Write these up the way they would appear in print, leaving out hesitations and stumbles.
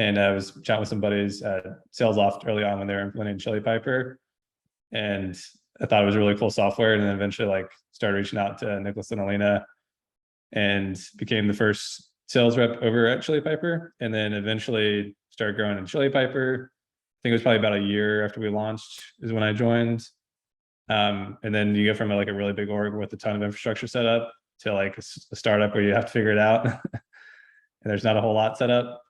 And I was chatting with some buddies at Sales Loft early on when they were implementing Chili Piper. And I thought it was really cool software. And then eventually like started reaching out to Nicholas and Alina and became the first sales rep over at Chili Piper. And then eventually started growing in Chili Piper. I think it was probably about a year after we launched is when I joined. And then you go from like a really big org with a ton of infrastructure set up to like a startup where you have to figure it out. And there's not a whole lot set up.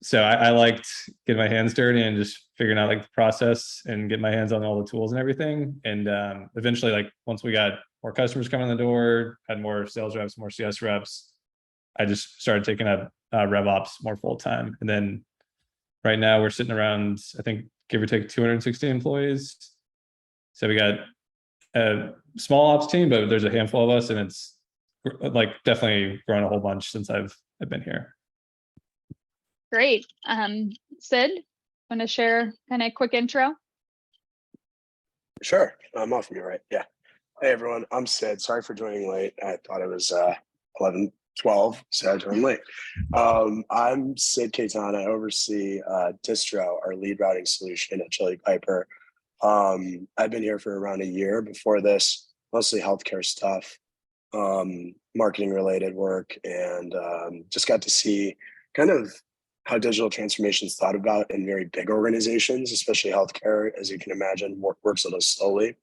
So I liked getting my hands dirty and just figuring out like the process and getting my hands on all the tools and everything. And eventually, like once we got more customers coming in the door, had more sales reps, more CS reps, I just started taking up RevOps more full time. And then right now we're sitting around, I think, give or take 260 employees. So we got a small ops team, but there's a handful of us, and it's like definitely grown a whole bunch since I've been here. Great. Sid, want to share kind of a quick intro? Sure. I'm off mute, right? Yeah. Hey, everyone. I'm Sid. Sorry for joining late. I thought it was 11:12, so I joined late. I'm Sid Khaitan. I oversee Distro, our lead routing solution at Chili Piper. I've been here for around a year. Before this, mostly healthcare stuff, marketing related work, and just got to see kind of how digital transformation is thought about in very big organizations, especially healthcare, as you can imagine, works a little slowly.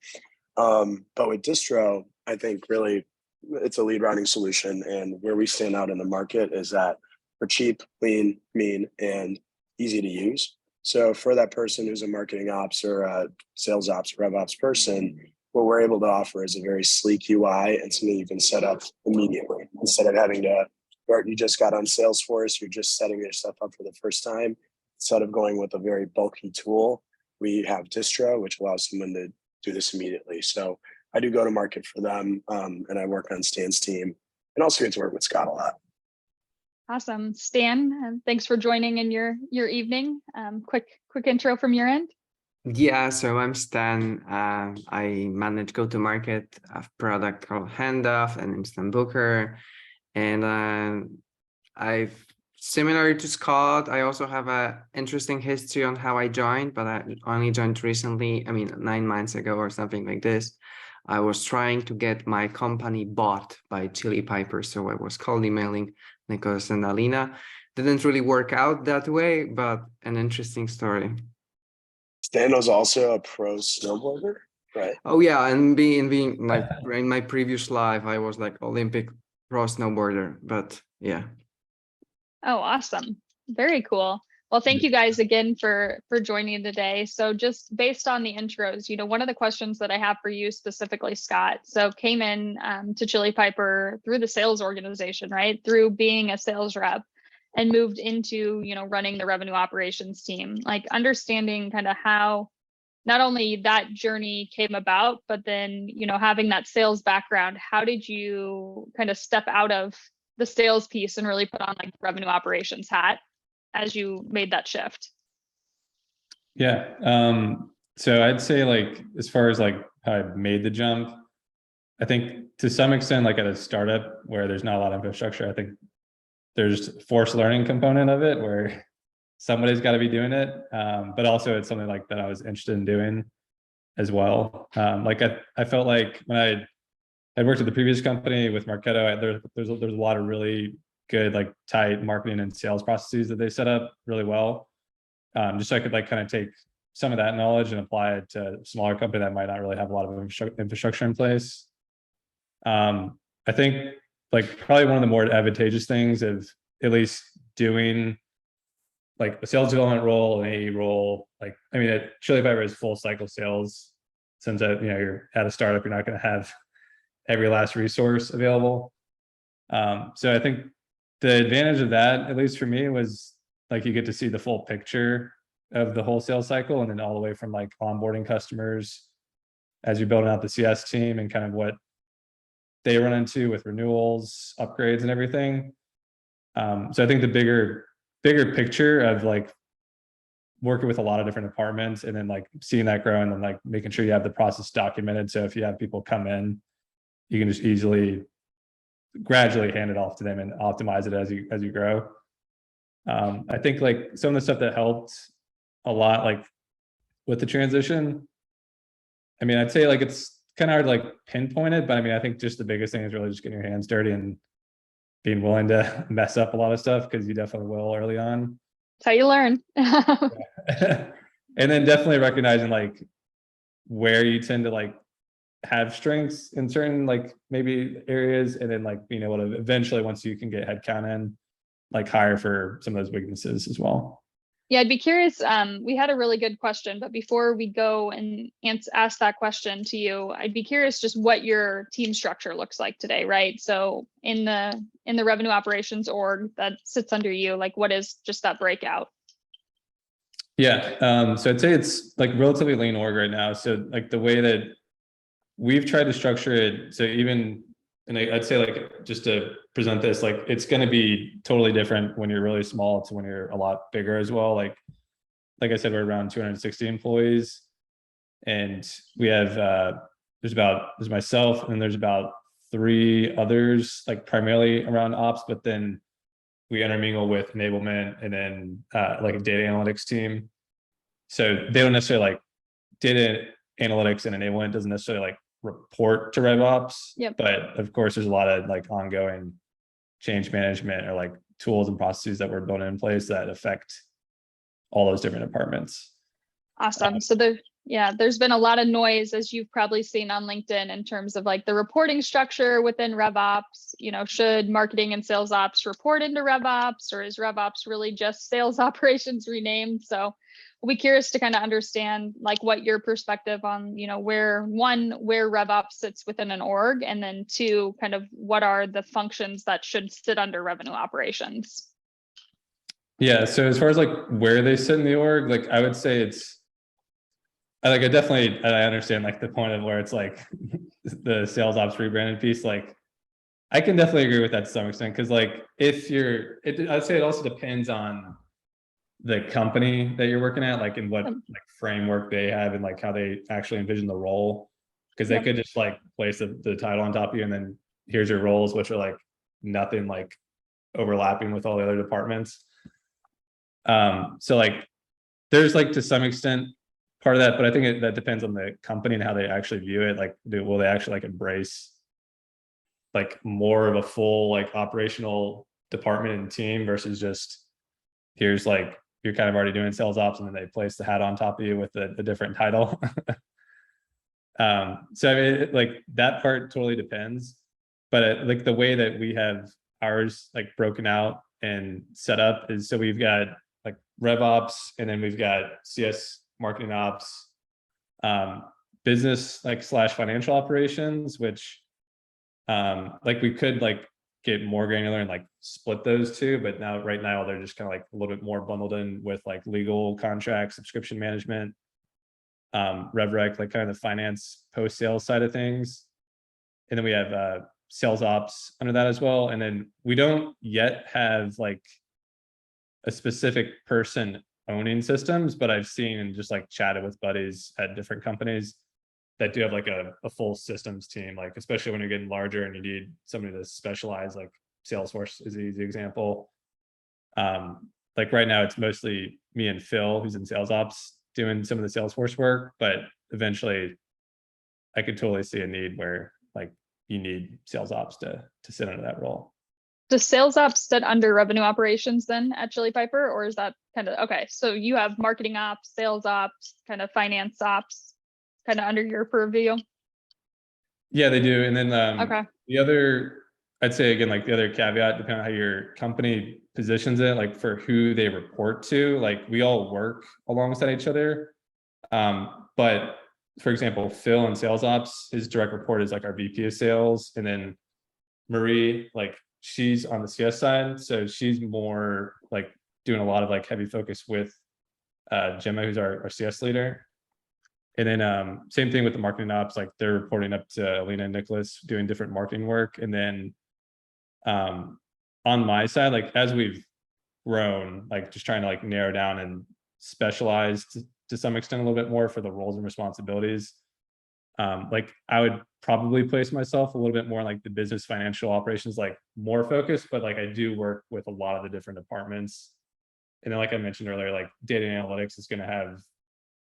But with Distro, I think really it's a lead routing solution. And where we stand out in the market is that we're cheap, lean, mean, and easy to use. So for that person who's a marketing ops or a sales ops, RevOps person, what we're able to offer is a very sleek UI and something you can set up immediately instead of having to, or you just got on Salesforce, you're just setting your stuff up for the first time. Instead of going with a very bulky tool, we have Distro, which allows someone to do this immediately. So I do go to market for them, and I work on Stan's team, and also get to work with Scott a lot. Awesome. Stan, thanks for joining in your evening. Quick intro from your end. Yeah, so I'm Stan. I manage go-to-market of product called Handoff and Instant Booker. And I've, similar to Scott, I also have a interesting history on how I joined, but I only joined recently, 9 months ago or something like this. I was trying to get my company bought by Chili Piper, so I was cold emailing Nicholas and Alina. Didn't really work out that way, but an interesting story. Stan was also a pro snowboarder, right? Oh yeah, and being like in my previous life, I was like Olympic pro snowboarder, but yeah. Oh, awesome. Very cool. Well, thank you guys again for joining today. So just based on the intros, one of the questions that I have for you specifically, Scott, so came in to Chili Piper through the sales organization, right? Through being a sales rep and moved into, running the revenue operations team, like understanding kind of how not only that journey came about, but then, having that sales background, how did you kind of step out of the sales piece and really put on like revenue operations hat as you made that shift? Yeah. So I'd say like, as far as like how I made the jump, I think to some extent, like at a startup where there's not a lot of infrastructure, I think there's a forced learning component of it where somebody's got to be doing it. But also it's something like that I was interested in doing as well. Like I felt like when I'd worked at the previous company with Marketo, there's a lot of really good, like tight marketing and sales processes that they set up really well. Just so I could like kind of take some of that knowledge and apply it to a smaller company that might not really have a lot of infrastructure in place. I think like probably one of the more advantageous things of at least doing like a sales development role, an AE role, like, at Chili Piper is full cycle sales. Since you're at a startup, you're not going to have every last resource available. So I think the advantage of that, at least for me, was like you get to see the full picture of the whole sales cycle, and then all the way from like onboarding customers as you're building out the CS team and kind of what they run into with renewals, upgrades, and everything. So I think the bigger picture of like working with a lot of different departments and then like seeing that grow and then like making sure you have the process documented. So if you have people come in, you can just easily gradually hand it off to them and optimize it as you grow. I think like some of the stuff that helped a lot, like with the transition, I mean, I'd say like it's kind of hard to like pinpoint it, but I mean, I think just the biggest thing is really just getting your hands dirty and being willing to mess up a lot of stuff, because you definitely will early on. That's how you learn. And then definitely recognizing like where you tend to like have strengths in certain like maybe areas, and then like being able to eventually, once you can get headcount in, like hire for some of those weaknesses as well. Yeah, I'd be curious. We had a really good question, but before we go and ask that question to you, I'd be curious just what your team structure looks like today, right? So in the revenue operations org that sits under you, like what is just that breakout? Yeah, so I'd say it's like relatively lean org right now. So like the way that we've tried to structure it, so even, and I'd say like just to present this, like it's going to be totally different when you're really small to when you're a lot bigger as well. Like I said, we're around 260 employees, and we have there's myself, and then there's about 3 others, like primarily around ops, but then we intermingle with enablement, and then like a data analytics team. So they don't necessarily like data analytics and enablement doesn't necessarily like report to RevOps. Yep. But of course, there's a lot of like ongoing change management or like tools and processes that we're building in place that affect all those different departments. Awesome. So there's been a lot of noise, as you've probably seen on LinkedIn, in terms of like the reporting structure within RevOps. You know, should marketing and sales ops report into RevOps, or is RevOps really just sales operations renamed? So we'll be curious to kind of understand like what your perspective on, you know, where RevOps sits within an org, and then 2, kind of what are the functions that should sit under revenue operations? Yeah. So as far as like where they sit in the org, like I would say I understand like the point of where it's like the sales ops rebranded piece. Like I can definitely agree with that to some extent, because like if I'd say it also depends on the company that you're working at, like in what like framework they have and like how they actually envision the role, because they could just like place the title on top of you, and then here's your roles, which are like nothing like overlapping with all the other departments. So like there's like to some extent part of that, but I think that depends on the company and how they actually view it. Like will they actually like embrace like more of a full like operational department and team, versus just here's like you're kind of already doing sales ops, and then they place the hat on top of you with a different title. So I mean, like that part totally depends, but like the way that we have ours like broken out and set up is, so we've got like RevOps, and then we've got CS marketing ops, business like / financial operations, which like we could like get more granular and like split those 2, but right now they're just kind of like a little bit more bundled in with like legal, contract, subscription management, RevRec, like kind of the finance post sales side of things. And then we have sales ops under that as well. And then we don't yet have like a specific person owning systems, but I've seen and just like chatted with buddies at different companies that do have like a full systems team, like especially when you're getting larger and you need somebody to specialize, like Salesforce is an easy example. Like right now it's mostly me and Phil, who's in sales ops, doing some of the Salesforce work, but eventually I could totally see a need where like you need sales ops to sit under that role. Does sales ops sit under revenue operations then at Chili Piper, or is that kind of, okay, so you have marketing ops, sales ops, kind of finance ops kind of under your purview? Yeah, they do. And then Okay. the other, I'd say again, like the other caveat, depending on how your company positions it, like for who they report to, like we all work alongside each other. But for example, Phil in sales ops, his direct report is like our VP of sales. And then Marie, like she's on the CS side. So she's more like doing a lot of like heavy focus with Gemma, who's our CS leader. And then same thing with the marketing ops, like they're reporting up to Alina and Nicholas doing different marketing work. And then on my side, like as we've grown, like just trying to like narrow down and specialize to some extent a little bit more for the roles and responsibilities. Like I would probably place myself a little bit more like the business financial operations, like more focused, but like I do work with a lot of the different departments And then, like I mentioned earlier, like data analytics is going to have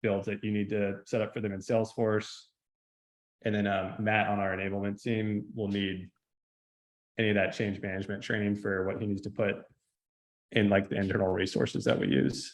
builds that you need to set up for them in Salesforce. And then Matt on our enablement team will need any of that change management training for what he needs to put in like the internal resources that we use.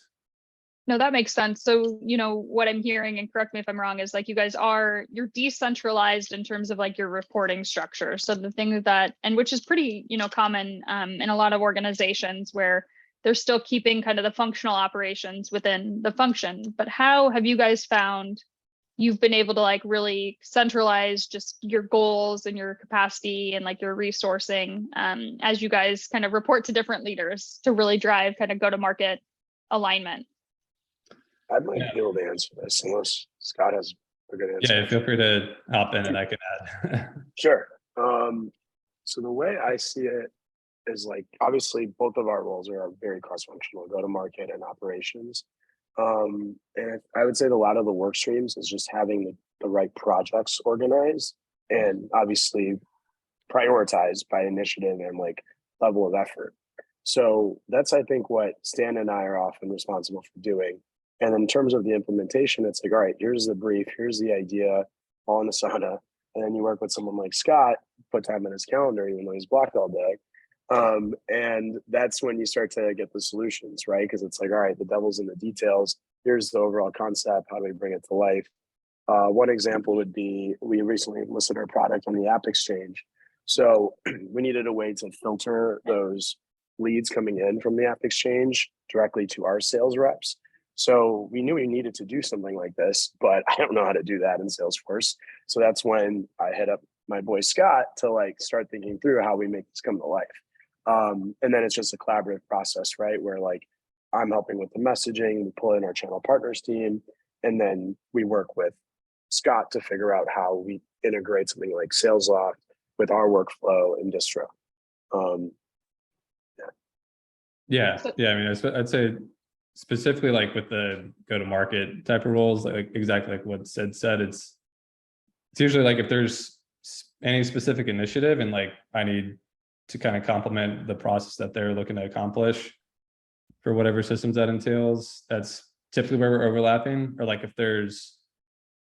No, that makes sense. So, what I'm hearing, and correct me if I'm wrong, is like you're decentralized in terms of like your reporting structure. So the thing that, and which is pretty, common in a lot of organizations where they're still keeping kind of the functional operations within the function. But how have you guys found you've been able to like really centralize just your goals and your capacity and like your resourcing as you guys kind of report to different leaders to really drive kind of go-to-market alignment? I might be able to answer this unless Scott has a good answer. Yeah, feel free to hop in and I can add. Sure. So the way I see it is like, obviously both of our roles are very cross-functional, go-to-market and operations. And I would say a lot of the work streams is just having the right projects organized and obviously prioritized by initiative and like level of effort. So that's, I think, what Stan and I are often responsible for doing. And in terms of the implementation, it's like, all right, here's the brief, here's the idea, all in Asana. And then you work with someone like Scott, put time in his calendar, even though he's blocked all day. And that's when you start to get the solutions, right? Because it's like, all right, the devil's in the details. Here's the overall concept. How do we bring it to life? One example would be, we recently listed our product on the App Exchange. So we needed a way to filter those leads coming in from the App Exchange directly to our sales reps. So we knew we needed to do something like this, but I don't know how to do that in Salesforce. So that's when I hit up my boy Scott to like start thinking through how we make this come to life. And then it's just a collaborative process, right? Where like I'm helping with the messaging, we pull in our channel partners team, and then we work with Scott to figure out how we integrate something like SalesLoft with our workflow in distro. Yeah. I mean, I'd say specifically like with the go-to-market type of roles, like exactly like what Sid said, it's usually like if there's any specific initiative and like I need to kind of complement the process that they're looking to accomplish for whatever systems that entails, that's typically where we're overlapping. Or like if there's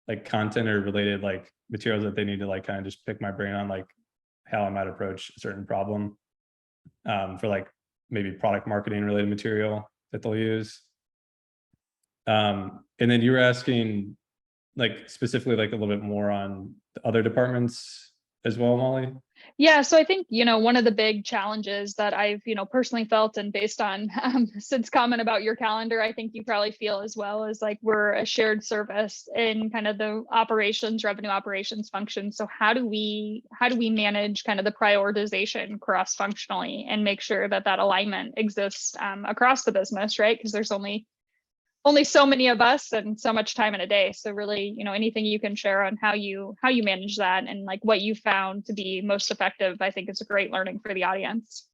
like content or related like materials that they need to like kind of just pick my brain on, like how I might approach a certain problem for like maybe product marketing related material that they'll use. And then you were asking like specifically like a little bit more on the other departments as well, Molly? Yeah, so I think, one of the big challenges that I've, personally felt, and based on Sid's comment about your calendar, I think you probably feel as well, is like we're a shared service in kind of the revenue operations function. So how do we manage kind of the prioritization cross-functionally and make sure that alignment exists across the business, right? Because there's only so many of us and so much time in a day. So really, anything you can share on how you manage that and like what you found to be most effective, I think is a great learning for the audience.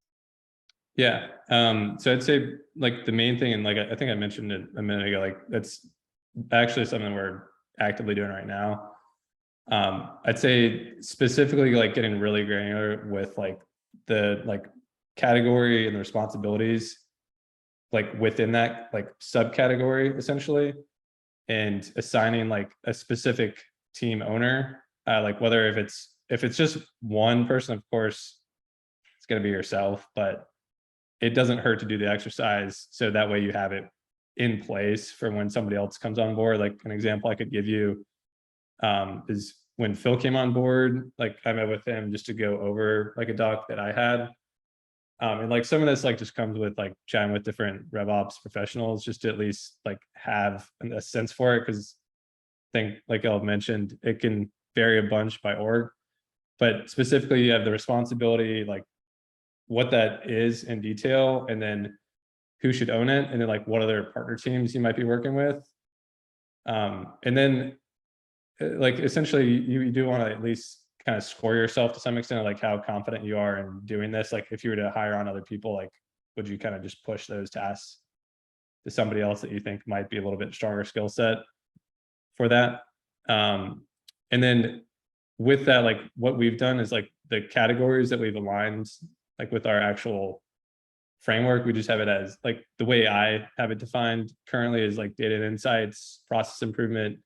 Yeah. So I'd say like the main thing, and like I think I mentioned it a minute ago, like that's actually something we're actively doing right now. I'd say specifically like getting really granular with like the like category and the responsibilities like within that like subcategory essentially, and assigning like a specific team owner, like whether if it's just one person, of course it's going to be yourself, but it doesn't hurt to do the exercise so that way you have it in place for when somebody else comes on board. Like an example I could give you is when Phil came on board, like I met with him just to go over like a doc that I had. And like some of this like just comes with like chatting with different RevOps professionals just to at least like have a sense for it, because I think like I mentioned, it can vary a bunch by org, but specifically you have the responsibility, like what that is in detail, and then who should own it, and then like what other partner teams you might be working with. And then like essentially you do want to at least kind of score yourself to some extent, like how confident you are in doing this. Like if you were to hire on other people, like would you kind of just push those tasks to somebody else that you think might be a little bit stronger skill set for that? And then with that, like what we've done is like the categories that we've aligned like with our actual framework. We just have it as like the way I have it defined currently is like data and insights, process improvement,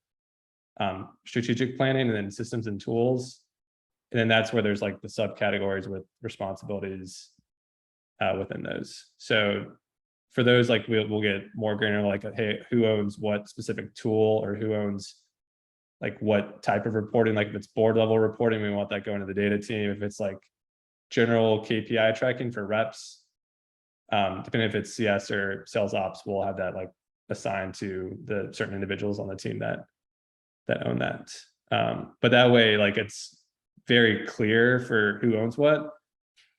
strategic planning, and then systems and tools. And then that's where there's like the subcategories with responsibilities within those. So for those, like we'll get more granular, like, hey, who owns what specific tool, or who owns like what type of reporting. Like if it's board level reporting, we want that going to the data team. If it's like general KPI tracking for reps, depending if it's CS or sales ops, we'll have that like assigned to the certain individuals on the team that own that. But that way, like it's very clear for who owns what.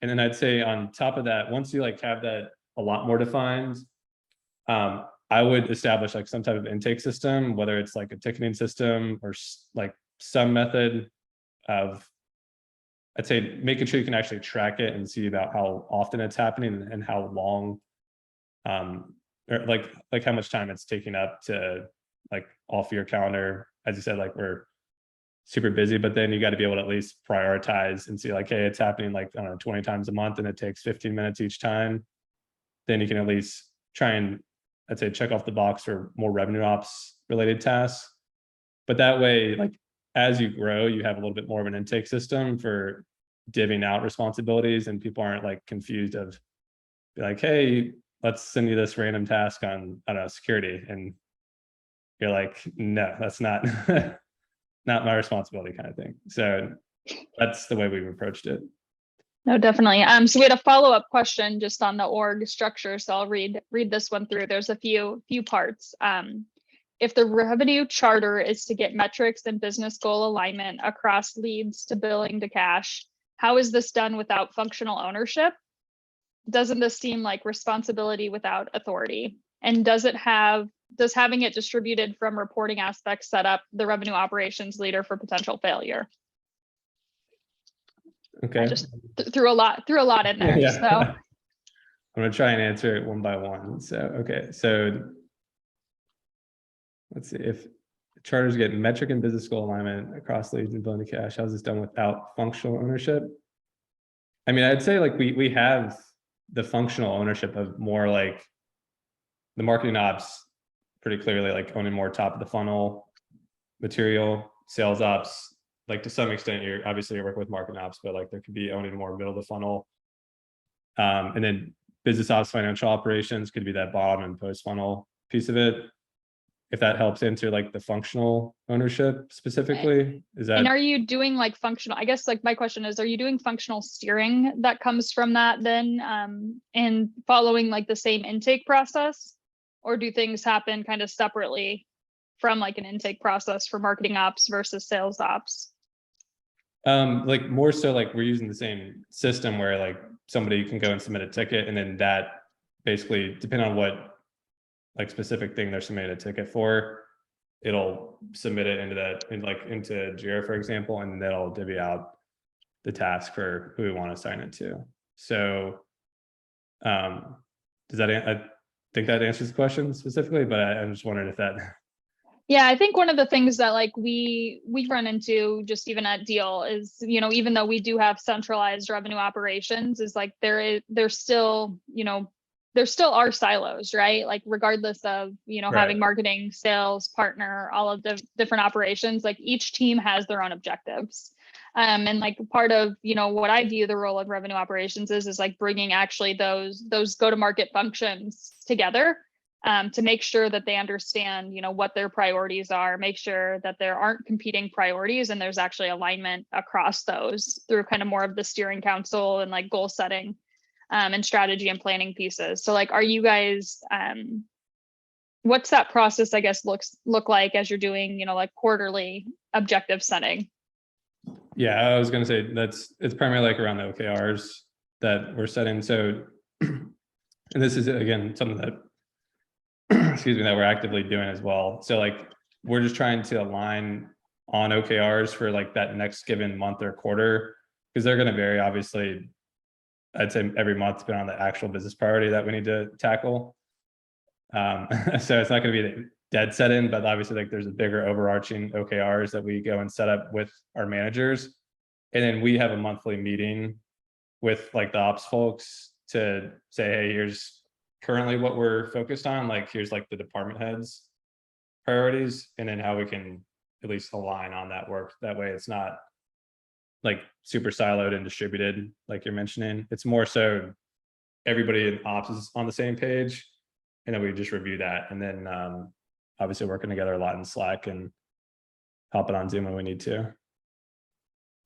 And then I'd say on top of that, once you like have that a lot more defined, I would establish like some type of intake system, whether it's like a ticketing system or like some method of, I'd say, making sure you can actually track it and see about how often it's happening and how long, or like how much time it's taking up to like off your calendar. As you said, like we're super busy, but then you got to be able to at least prioritize and see like, hey, it's happening like, I don't know, 20 times a month and it takes 15 minutes each time. Then you can at least try and, I'd say, check off the box for more revenue ops related tasks. But that way, like as you grow, you have a little bit more of an intake system for divvying out responsibilities, and people aren't like confused of be like, hey, let's send you this random task on, I don't know, security. And you're like, no, that's not, not my responsibility kind of thing. So that's the way we've approached it. No, definitely. So we had a follow-up question just on the org structure. So I'll read this one through. There's a few parts. If the revenue charter is to get metrics and business goal alignment across leads to billing to cash, how is this done without functional ownership? Doesn't this seem like responsibility without authority? And does having it distributed from reporting aspects set up the revenue operations leader for potential failure? Okay. I just threw a lot in there. Yeah. So I'm gonna try and answer it one by one. So, okay. So let's see, if charters get metric and business goal alignment across leads and billing to cash, how's this done without functional ownership? I mean, I'd say like we have the functional ownership of more like the marketing ops pretty clearly like owning more top of the funnel material, sales ops, like to some extent you're working with marketing ops, but like there could be owning more middle of the funnel. And then business ops, financial operations could be that bottom and post funnel piece of it. If that helps into like the functional ownership specifically, is that? And are you doing like functional, I guess like my question is, are you doing functional steering that comes from that then, and following like the same intake process? Or do things happen kind of separately from like an intake process for marketing ops versus sales ops? Like more so like we're using the same system where like somebody can go and submit a ticket, and then that basically, depending on what like specific thing they're submitting a ticket for, it'll submit it into Jira, for example, and then that'll divvy out the task for who we want to assign it to. So does that, I think that answers the question specifically, but I'm just wondering if that. Yeah, I think one of the things that like we run into just even at Deal is, you know, even though we do have centralized revenue operations, is like there's still are silos, right? Like regardless of, Right. having marketing, sales, partner, all of the different operations, like each team has their own objectives. And like part of, what I view the role of revenue operations is like bringing actually those go-to-market functions together. To make sure that they understand, what their priorities are, make sure that there aren't competing priorities and there's actually alignment across those through kind of more of the steering council and like goal setting and strategy and planning pieces. So like, are you guys, what's that process, I guess, look like as you're doing, like quarterly objective setting? Yeah, I was going to say it's primarily like around the OKRs that we're setting. So, and this is again, something that, excuse me, that we're actively doing as well. So like, we're just trying to align on OKRs for like that next given month or quarter, because they're going to vary, obviously, I'd say every month depending on the actual business priority that we need to tackle. So it's not going to be dead set in, but obviously like there's a bigger overarching OKRs that we go and set up with our managers. And then we have a monthly meeting with like the ops folks to say, hey, here's currently what we're focused on. Like, here's like the department heads priorities, and then how we can at least align on that work. That way it's not like super siloed and distributed, like you're mentioning. It's more so everybody in ops is on the same page, and then we just review that. And then obviously working together a lot in Slack and hopping on Zoom when we need to.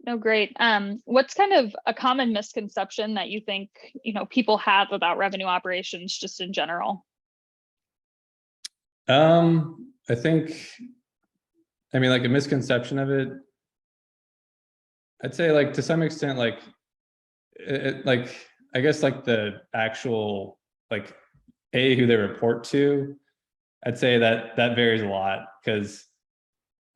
No, great. What's kind of a common misconception that you think, people have about revenue operations just in general? I think, like a misconception of it, I'd say like to some extent, like I guess like the actual like who they report to, I'd say that varies a lot, because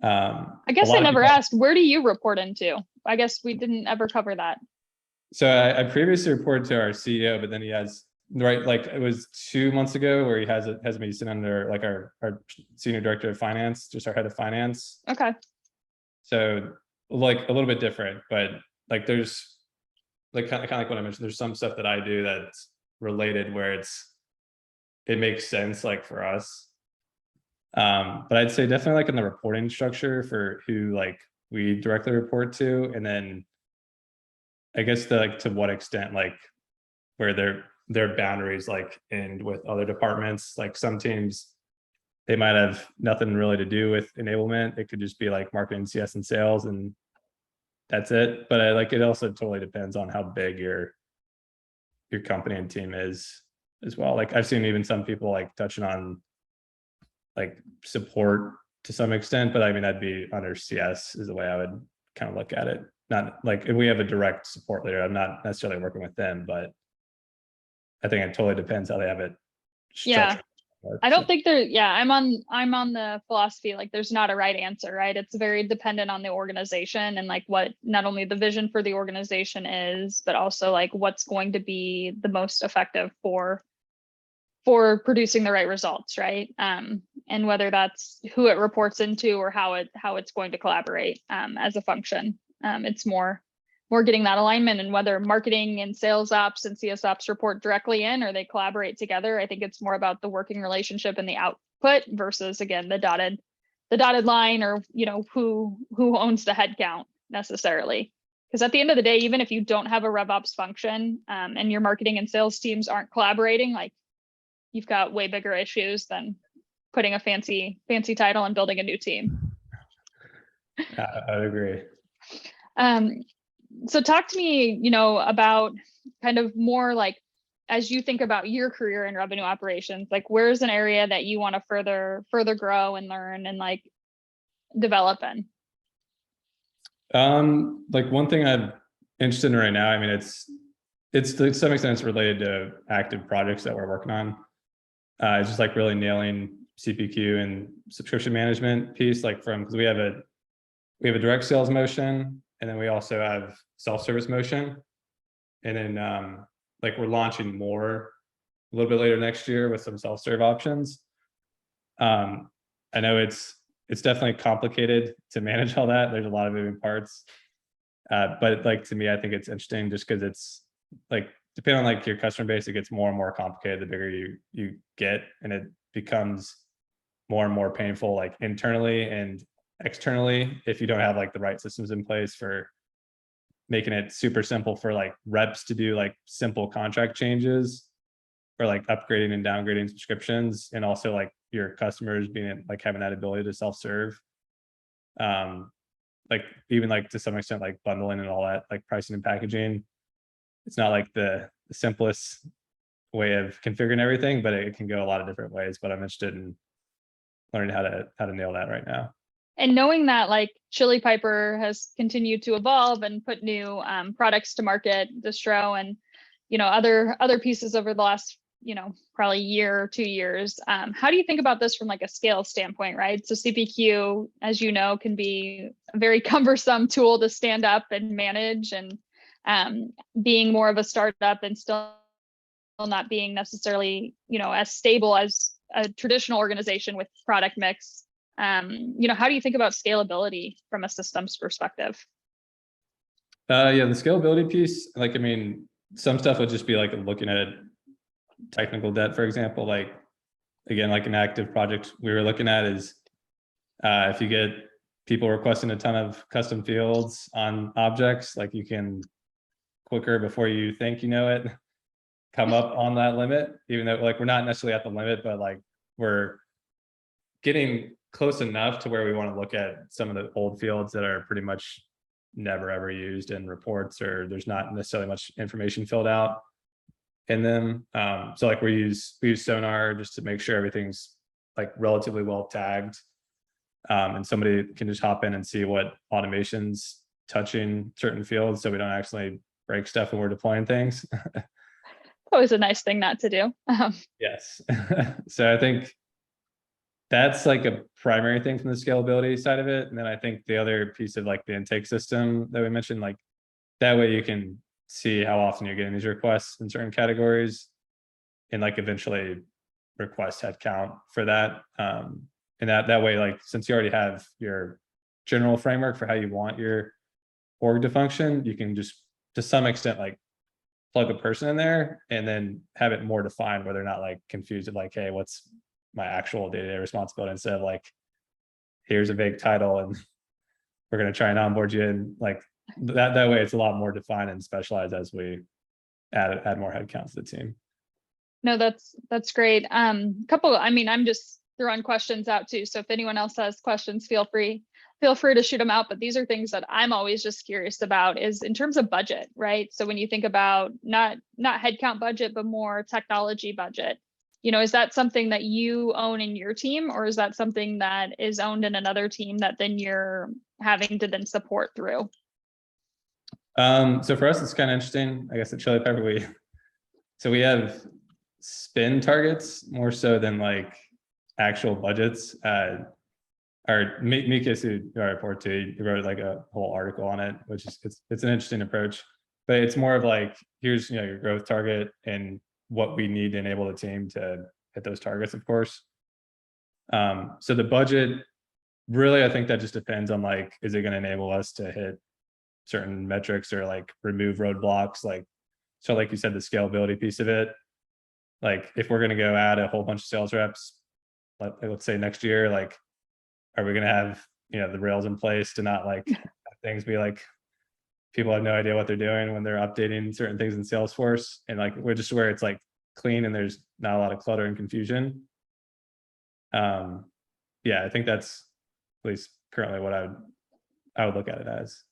I guess I never asked, where do you report into? I guess we didn't ever cover that. So I previously reported to our CEO, but then he has, right, like it was 2 months ago where he has me sit under like our senior director of finance, just our head of finance. Okay. So like a little bit different, but like there's like kind of like what I mentioned, there's some stuff that I do that's related where it makes sense like for us. But I'd say definitely like in the reporting structure for who like we directly report to, and then I guess to what extent like where their boundaries like end with other departments. Like some teams, they might have nothing really to do with enablement. It could just be like marketing, CS, and sales, and that's it. But it also totally depends on how big your company and team is as well. Like I've seen even some people like touching on like support to some extent, but I mean, that'd be under CS is the way I would kind of look at it. Not like if we have a direct support leader, I'm not necessarily working with them, but I think it totally depends how they have it structured. Yeah. I don't think I'm on the philosophy, like there's not a right answer, right? It's very dependent on the organization and like what not only the vision for the organization is, but also like what's going to be the most effective for producing the right results, right? And whether that's who it reports into or how it's going to collaborate as a function. It's more getting that alignment, and whether marketing and sales ops and CS ops report directly in or they collaborate together. I think it's more about the working relationship and the output versus, again, the dotted line, or who owns the headcount necessarily. Because at the end of the day, even if you don't have a RevOps function and your marketing and sales teams aren't collaborating, like you've got way bigger issues than putting a fancy title and building a new team. I agree. So talk to me, about kind of more like, as you think about your career in revenue operations, like where's an area that you want to further grow and learn and like develop in? Like one thing I'm interested in right now, I mean, it's to some extent it's related to active projects that we're working on. It's just like really nailing CPQ and subscription management piece, like because we have a direct sales motion, and then we also have self-service motion. And then like we're launching more a little bit later next year with some self-serve options. I know it's definitely complicated to manage all that. There's a lot of moving parts. But like to me, I think it's interesting just because it's like, depending on like your customer base, it gets more and more complicated the bigger you get, and it becomes more and more painful like internally and externally if you don't have like the right systems in place for making it super simple for like reps to do like simple contract changes, or like upgrading and downgrading subscriptions, and also like your customers being like having that ability to self-serve. Like even like to some extent like bundling and all that, like pricing and packaging. It's not like the simplest way of configuring everything, but it can go a lot of different ways. But I'm interested in learning how to nail that right now. And knowing that like Chili Piper has continued to evolve and put new products to market, distro, and other pieces over the last probably year or 2 years. How do you think about this from like a scale standpoint, right? So CPQ, as you know, can be a very cumbersome tool to stand up and manage, and being more of a startup and still not being necessarily as stable as a traditional organization with product mix. How do you think about scalability from a systems perspective? Yeah, the scalability piece, like, I mean, some stuff would just be like looking at technical debt, for example, like, again, like an active project we were looking at is if you get people requesting a ton of custom fields on objects, like you can quicker before you think you know it, come up on that limit, even though like we're not necessarily at the limit, but like we're getting close enough to where we want to look at some of the old fields that are pretty much never ever used in reports, or there's not necessarily much information filled out in them. So like we use Sonar just to make sure everything's like relatively well tagged. And somebody can just hop in and see what automation's touching certain fields, so we don't actually break stuff when we're deploying things. Always a nice thing not to do. Yes. So I think that's like a primary thing from the scalability side of it. And then I think the other piece of like the intake system that we mentioned, like that way you can see how often you're getting these requests in certain categories and like eventually request headcount for that. And that way, like, since you already have your general framework for how you want your org to function, you can just to some extent like plug a person in there and then have it more defined where they're not like confused at like, hey, what's my actual day-to-day responsibility, instead of like, here's a vague title and we're going to try and onboard you, and like that way it's a lot more defined and specialized as we add more headcounts to the team. No, that's great. Couple, I mean, I'm just throwing questions out too. So if anyone else has questions, feel free to shoot them out. But these are things that I'm always just curious about, is in terms of budget, right? So when you think about not headcount budget, but more technology budget, you know, is that something that you own in your team, or is that something that is owned in another team that then you're having to then support through? So for us, it's kind of interesting, I guess, at Chili Pepper, we have spend targets more so than like actual budgets. Our Mikas, who I report to, he wrote like a whole article on it, which is it's an interesting approach, but it's more of like, here's, you know, your growth target and what we need to enable the team to hit those targets, of course. So the budget, really, I think that just depends on like, is it going to enable us to hit certain metrics or like remove roadblocks? Like, so like you said, the scalability piece of it, like if we're going to go add a whole bunch of sales reps, let's say next year, like, are we going to have, you know, the rails in place to not like have things be like, people have no idea what they're doing when they're updating certain things in Salesforce, and like we're just where it's like clean and there's not a lot of clutter and confusion. Yeah, I think that's at least currently what I would look at it as.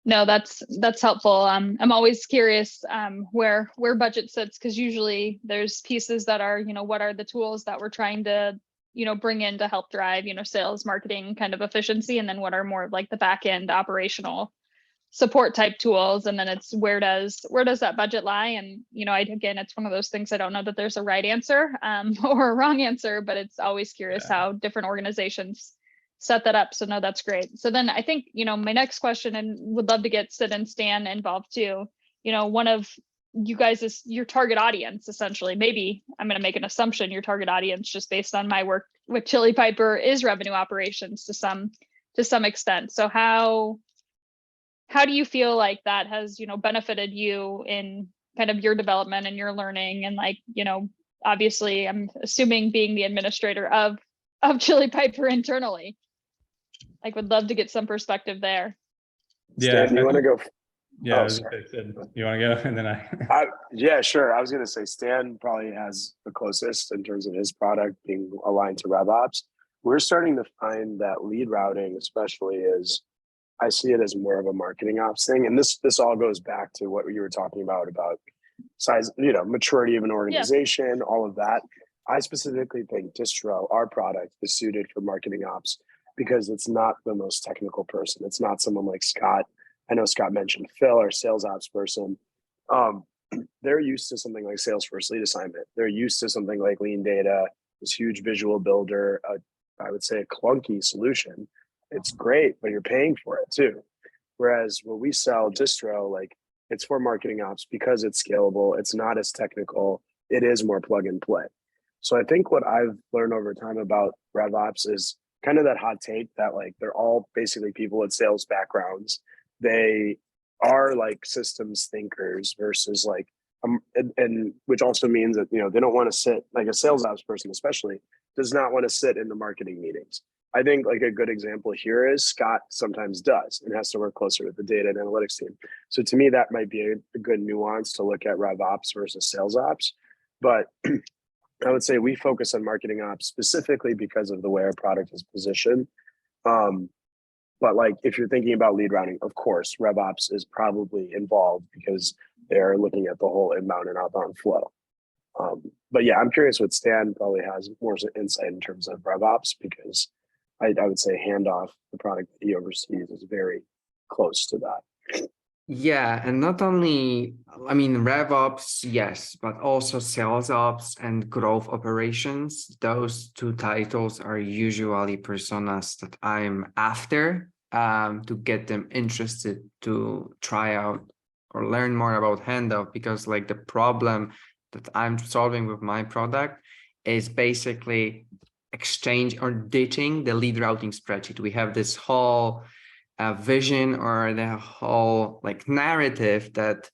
No, that's helpful. I'm always curious where budget sits, because usually there's pieces that are, you know, what are the tools that we're trying to, you know, bring in to help drive, you know, sales, marketing kind of efficiency, and then what are more of like the back end operational support type tools, and then it's where does that budget lie? And you know, again, it's one of those things, I don't know that there's a right answer or a wrong answer, but it's always curious how different organizations set that up. So no, that's great. So then I think, you know, my next question, and would love to get Sid and Stan involved too, you know, one of you guys is your target audience, essentially. Maybe I'm going to make an assumption your target audience, just based on my work with Chili Piper, is revenue operations to some extent. So how do you feel like that has, you know, benefited you in kind of your development and your learning? And like, you know, obviously I'm assuming being the administrator of Chili Piper internally, like would love to get some perspective there. Yeah. Stan, you want to go? Yeah, Oh, you want to go, and then yeah, sure. I was going to say Stan probably has the closest in terms of his product being aligned to RevOps. We're starting to find that lead routing, especially, is I see it as more of a marketing ops thing. And this all goes back to what you were talking about size, you know, maturity of an organization, all of that. I specifically think Distro, our product, is suited for marketing ops because it's not the most technical person. It's not someone like Scott. I know Scott mentioned Phil, our sales ops person. They're used to something like Salesforce lead assignment. They're used to something like lean data, this huge visual builder, I would say a clunky solution. It's great, but you're paying for it too. Whereas when we sell Distro, like it's for marketing ops because it's scalable. It's not as technical. It is more plug and play. So I think what I've learned over time about RevOps is kind of that hot take that like they're all basically people with sales backgrounds. They are like systems thinkers versus like, and which also means that, you know, they don't want to sit, like a sales ops person especially does not want to sit in the marketing meetings. I think like a good example here is Scott sometimes does and has to work closer with the data and analytics team. So to me, that might be a good nuance to look at RevOps versus sales ops. But I would say we focus on marketing ops specifically because of the way our product is positioned. But like if you're thinking about lead routing, of course, RevOps is probably involved because they're looking at the whole inbound and outbound flow. But yeah, I'm curious what Stan probably has more insight in terms of RevOps, because I would say handoff, the product that he oversees, is very close to that. Yeah, and not only, I mean, RevOps, yes, but also sales ops and growth operations. Those two titles are usually personas that I'm after to get them interested to try out or learn more about handoff, because like the problem that I'm solving with my product is basically exchange or ditching the lead routing spreadsheet. We have this whole vision or the whole like narrative that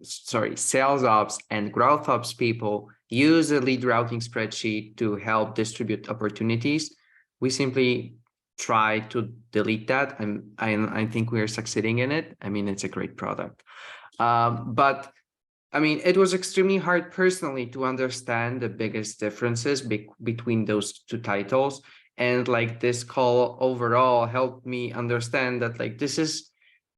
sales ops and growth ops people use a lead routing spreadsheet to help distribute opportunities. We simply try to delete that, and I think we are succeeding in it. I mean, it's a great product, but I mean, it was extremely hard personally to understand the biggest differences between those two titles. And like this call overall helped me understand that like this is,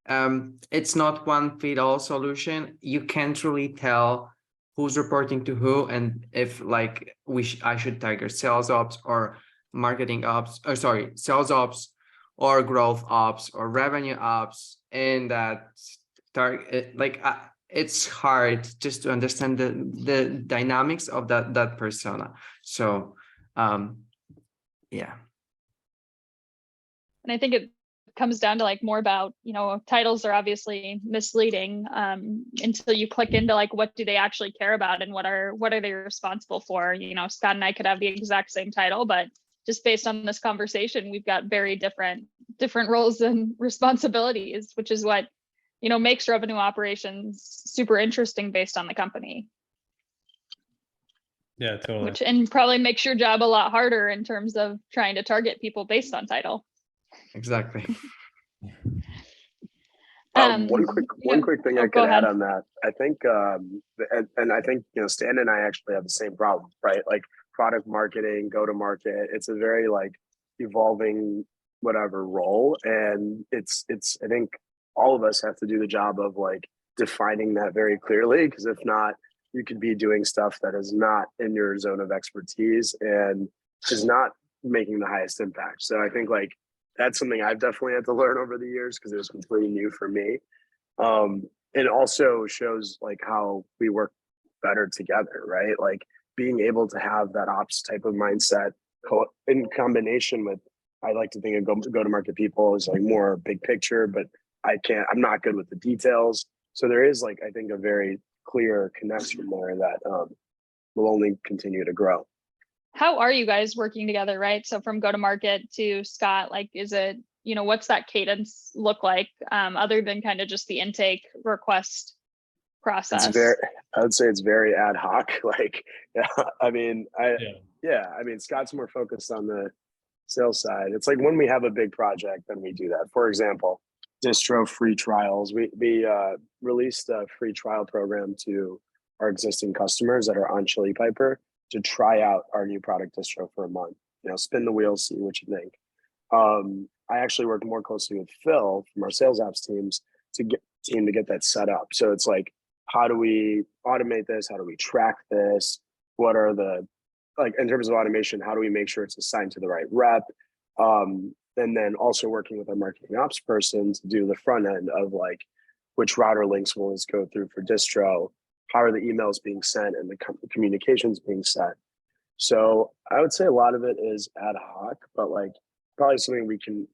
it's not one fit all solution. You can't really tell who's reporting to who, and if like I should target sales ops or marketing ops, or sorry, sales ops or growth ops or revenue ops, and that target like. It's hard just to understand the dynamics of that persona. So yeah. And I think it comes down to like more about, you know, titles are obviously misleading until you click into like what do they actually care about and what are they responsible for. You know, Scott and I could have the exact same title, but just based on this conversation, we've got very different roles and responsibilities, which is what, you know, makes revenue operations super interesting based on the company. Yeah, totally. And probably makes your job a lot harder in terms of trying to target people based on title. Exactly. One quick thing I could add on that. I think, and I think, you know, Stan and I actually have the same problem, right? Like product marketing, go to market. It's a very like evolving whatever role, and it's. I think all of us have to do the job of like defining that very clearly, because if not, you could be doing stuff that is not in your zone of expertise and is not making the highest impact. So I think like that's something I've definitely had to learn over the years, because it was completely new for me. It also shows like how we work better together, right? Like being able to have that ops type of mindset in combination with, I like to think of go to market people as like more big picture, but I'm not good with the details. So there is like, I think, a very clear connection there that will only continue to grow. How are you guys working together, right? So from go to market to Scott, like, is it, you know, what's that cadence look like other than kind of just the intake request process? I would say it's very ad hoc. Like, yeah, I mean, I mean, Scott's more focused on the sales side. It's like when we have a big project, then we do that. For example, distro free trials. We released a free trial program to our existing customers that are on Chili Piper to try out our new product distro for a month. You know, spin the wheels, see what you think. I actually worked more closely with Phil from our sales ops teams to get that set up. So it's like, how do we automate this? How do we track this? What are the, like, in terms of automation, how do we make sure it's assigned to the right rep? And then also working with our marketing ops person to do the front end of like, which router links will this go through for distro? How are the emails being sent and the communications being sent? So I would say a lot of it is ad hoc, but like probably something we can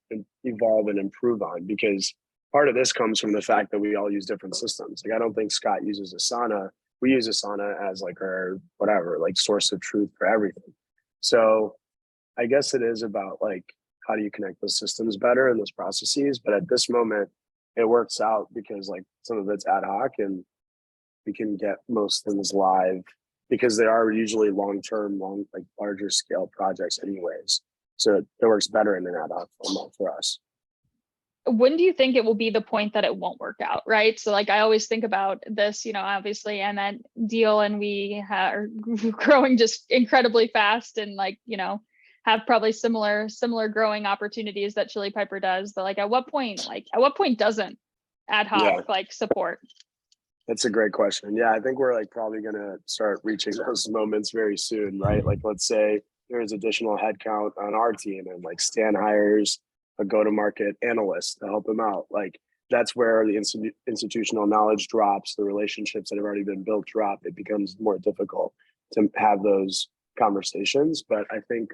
evolve and improve on, because part of this comes from the fact that we all use different systems. Like I don't think Scott uses Asana. We use Asana as like our whatever, like source of truth for everything. So I guess it is about like, how do you connect those systems better and those processes? But at this moment, it works out because like some of it's ad hoc and we can get most things live because they are usually long-term, like larger scale projects anyways. So it works better in an ad hoc format for us. When do you think it will be the point that it won't work out, right? So like I always think about this, obviously I'm at Deal and we are growing just incredibly fast and like, have probably similar growing opportunities that Chili Piper does. But like at what point doesn't ad hoc like support? That's a great question. Yeah, I think we're like probably gonna start reaching those moments very soon, right? Like let's say there's additional headcount on our team and like Stan hires a go-to-market analyst to help him out. Like that's where the institutional knowledge drops, the relationships that have already been built drop. It becomes more difficult to have those conversations. But I think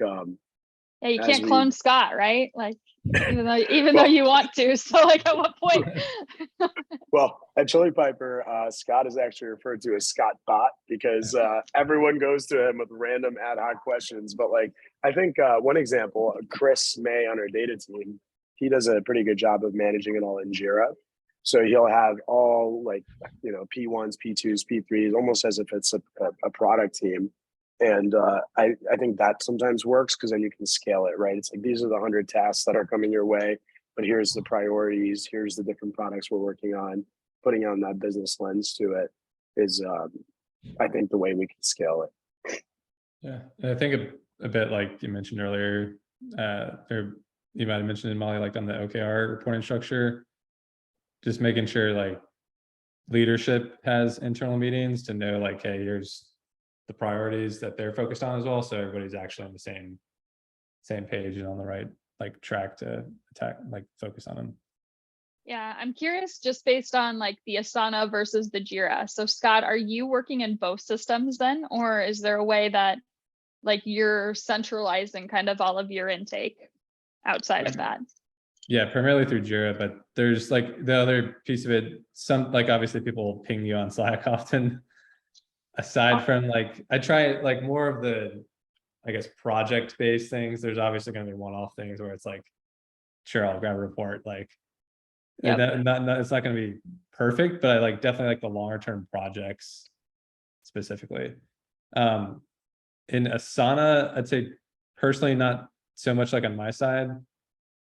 yeah, you can't clone Scott, right? Like even though you want to. So like at what point? Well, at Chili Piper, Scott is actually referred to as Scott Bot because everyone goes to him with random ad hoc questions. But like, I think one example, Chris May on our data team, he does a pretty good job of managing it all in Jira. So he'll have all like, P1s, P2s, P3s, almost as if it's a product team. And I think that sometimes works because then you can scale it, right? It's like, these are the 100 tasks that are coming your way, but here's the priorities, here's the different products we're working on. Putting on that business lens to it is, I think, the way we can scale it. Yeah, and I think a bit like you mentioned earlier, or you might have mentioned in Molly, like on the OKR reporting structure, just making sure like leadership has internal meetings to know like, hey, here's the priorities that they're focused on as well. So everybody's actually on the same page and on the right like track to focus on them. Yeah, I'm curious just based on like the Asana versus the Jira. So Scott, are you working in both systems then? Or is there a way that like you're centralizing kind of all of your intake outside of that? Yeah, primarily through Jira, but there's like the other piece of it, some like obviously people ping you on Slack often. Aside from like, I try like more of the, I guess, project-based things. There's obviously going to be one-off things where it's like, sure, I'll grab a report. Like, Yep. It's not going to be perfect, but I like definitely like the longer-term projects specifically. In Asana, I'd say personally not so much like on my side,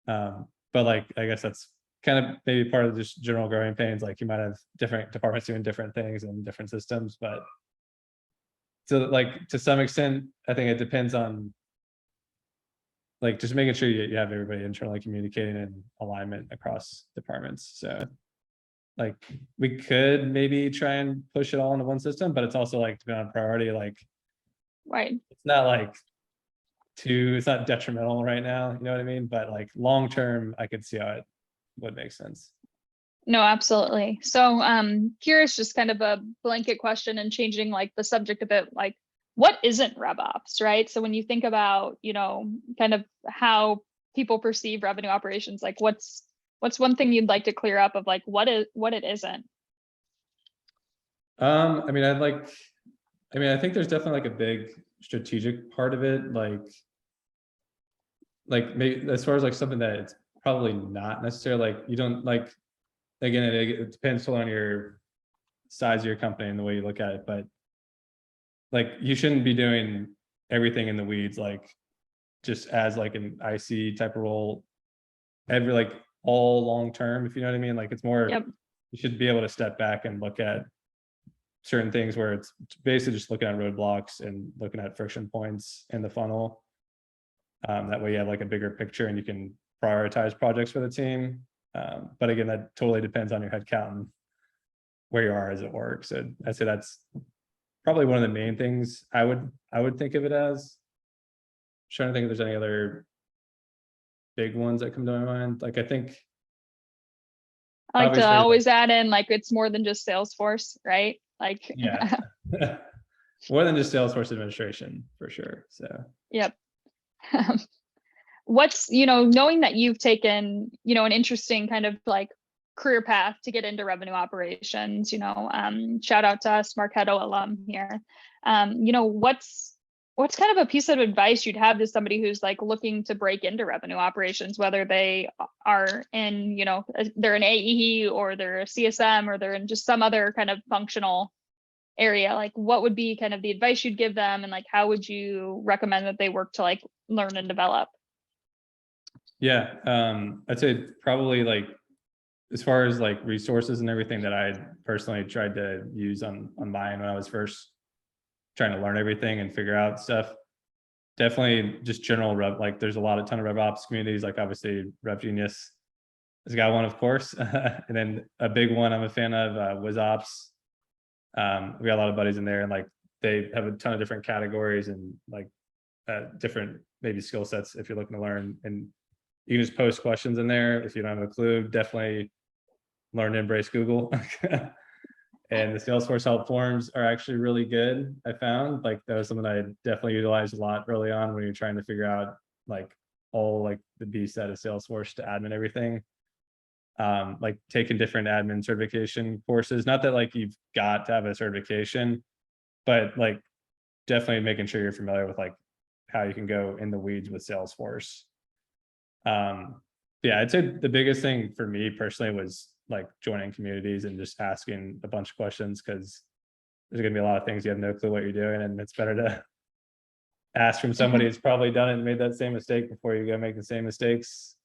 but like I guess that's kind of maybe part of just general growing pains. Like you might have different departments doing different things and different systems, but so like to some extent, I think it depends on like just making sure you have everybody internally communicating in alignment across departments. So like we could maybe try and push it all into one system, but it's also like depending on priority, like right. It's not like it's not detrimental right now, you know what I mean? But like long term, I could see how it would make sense. No, absolutely. So curious, just kind of a blanket question and changing like the subject a bit, like what isn't RevOps, right? So when you think about, kind of how people perceive revenue operations, like what's one thing you'd like to clear up of like what it isn't? I think there's definitely like a big strategic part of it, like maybe as far as like something that it's probably not necessarily like you don't like. Again, it depends on your size of your company and the way you look at it, but like you shouldn't be doing everything in the weeds, like just as like an IC type of role, like all long term, if you know what I mean. Like it's more, Yep. You should be able to step back and look at certain things where it's basically just looking at roadblocks and looking at friction points in the funnel. That way you have like a bigger picture and you can prioritize projects for the team. But again, that totally depends on your headcount and where you are as it works. So I'd say that's probably one of the main things I would think of it as. Trying to think if there's any other big ones that come to my mind. Like I think I like to always add in like it's more than just Salesforce, right? Like yeah, more than just Salesforce administration for sure. So yep. What's knowing that you've taken an interesting kind of like career path to get into revenue operations, shout out to us Marketo alum here. What's what's kind of a piece of advice you'd have to somebody who's like looking to break into revenue operations, whether they are in, they're an AE or they're a CSM or they're in just some other kind of functional area? Like, what would be kind of the advice you'd give them, and like how would you recommend that they work to like learn and develop? Yeah, I'd say probably like as far as like resources and everything that I personally tried to use on mine when I was first trying to learn everything and figure out stuff. Definitely just general rev, like there's a ton of RevOps communities, like obviously RevGenius has got one, of course. And then a big one I'm a fan of, WizOps. We got a lot of buddies in there, and like they have a ton of different categories and like different maybe skill sets if you're looking to learn. And you can just post questions in there if you don't have a clue. Definitely learn to embrace Google. And the Salesforce help forums are actually really good. I found like that was something I definitely utilized a lot early on when you're trying to figure out like all like the beast out of Salesforce to admin everything. Like taking different admin certification courses. Not that like you've got to have a certification, but like definitely making sure you're familiar with like how you can go in the weeds with Salesforce. Yeah, I'd say the biggest thing for me personally was like joining communities and just asking a bunch of questions, because there's gonna be a lot of things you have no clue what you're doing, and it's better to ask from somebody who's probably done it and made that same mistake before you go make the same mistakes